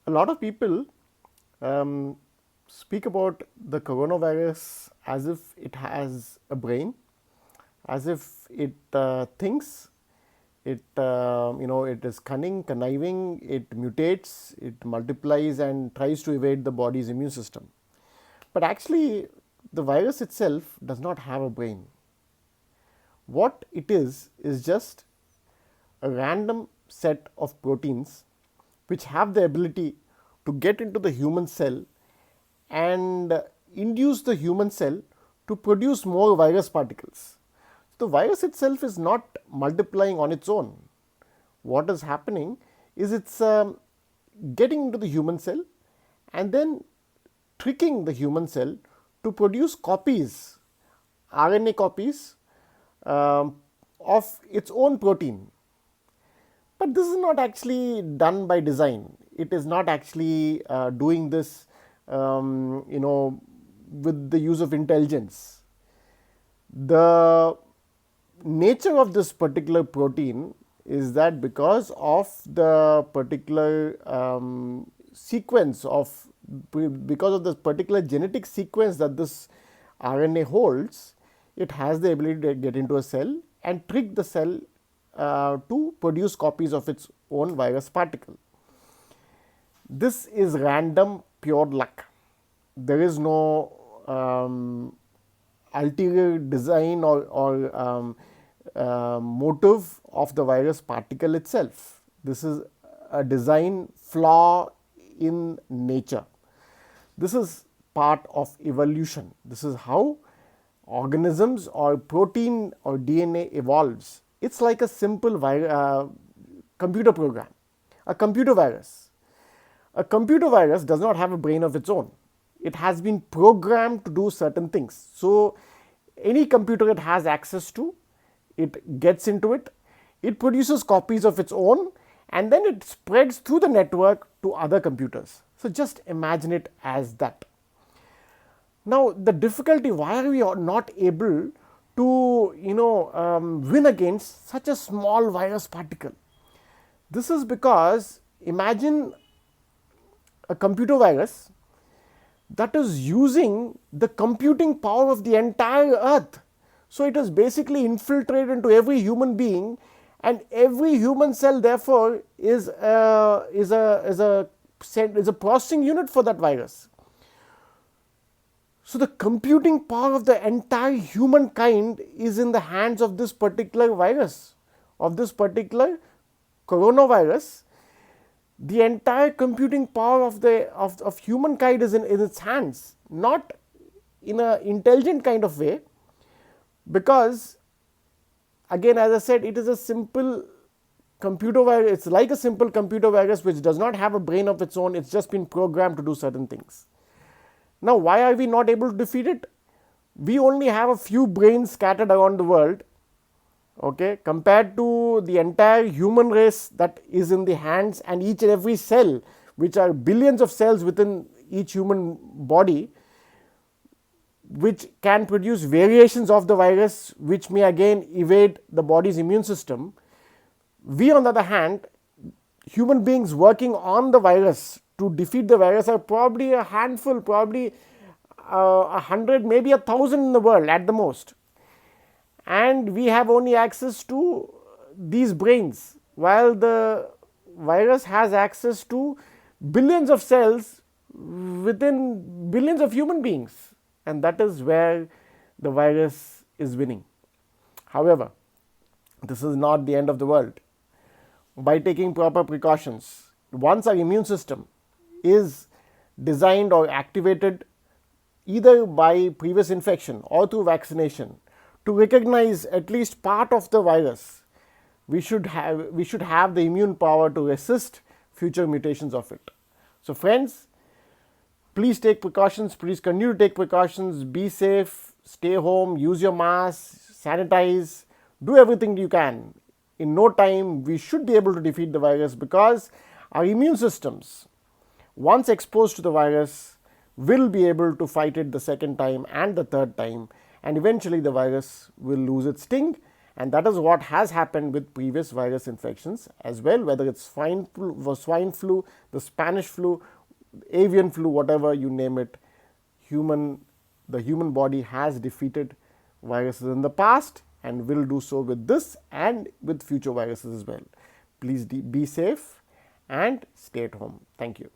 A lot of people speak about the coronavirus as if it has a brain, as if it thinks, it is cunning, conniving, it mutates, it multiplies and tries to evade the body's immune system. But actually, the virus itself does not have a brain. What it is just a random set of proteins which have the ability to get into the human cell and induce the human cell to produce more virus particles. The virus itself is not multiplying on its own. What is happening is it's getting into the human cell and then tricking the human cell to produce copies, RNA copies of its own protein. But this is not actually done by design. It is not actually doing this, with the use of intelligence. The nature of this particular protein is that because of the particular sequence of because of the particular genetic sequence that this RNA holds, it has the ability to get into a cell and trick the cell to produce copies of its own virus particle. This is random, pure luck. There is no ulterior design or motive of the virus particle itself. This is a design flaw in nature. This is part of evolution. This is how organisms or protein or DNA evolves. It's like a simple computer program, a computer virus. A computer virus does not have a brain of its own. It has been programmed to do certain things. So, any computer it has access to, it gets into it, it produces copies of its own, and then it spreads through the network to other computers. So, just imagine it as that. Now, the difficulty, why are we not able to win against such a small virus particle? This is because imagine a computer virus that is using the computing power of the entire earth. So, it is basically infiltrated into every human being, and every human cell therefore is a processing unit for that virus. So, the computing power of the entire humankind is in the hands of this particular virus, of this particular coronavirus. The entire computing power of humankind is in its hands, not in an intelligent kind of way, because again, as I said, it is a simple computer virus. It's like a simple computer virus which does not have a brain of its own. It's just been programmed to do certain things. Now, why are we not able to defeat it? We only have a few brains scattered around the world, okay, compared to the entire human race that is in the hands, and each and every cell, which are billions of cells within each human body, which can produce variations of the virus which may again evade the body's immune system. We, on the other hand, human beings working on the virus to defeat the virus are probably a handful, probably 100, maybe 1,000 in the world at the most. And we have only access to these brains, while the virus has access to billions of cells within billions of human beings, and that is where the virus is winning. However, this is not the end of the world. By taking proper precautions, once our immune system is designed or activated either by previous infection or through vaccination to recognize at least part of the virus, we should have the immune power to resist future mutations of it. So friends, please take precautions, please continue to take precautions, be safe, stay home, use your mask, sanitize, do everything you can. In no time, we should be able to defeat the virus, because our immune systems, once exposed to the virus, will be able to fight it the second time and the third time, and eventually the virus will lose its sting And that is what has happened with previous virus infections as well, whether it's swine flu, the Spanish flu, avian flu, whatever you name it. The human body has defeated viruses in the past and will do so with this and with future viruses as well. Please be safe and stay at home. Thank you.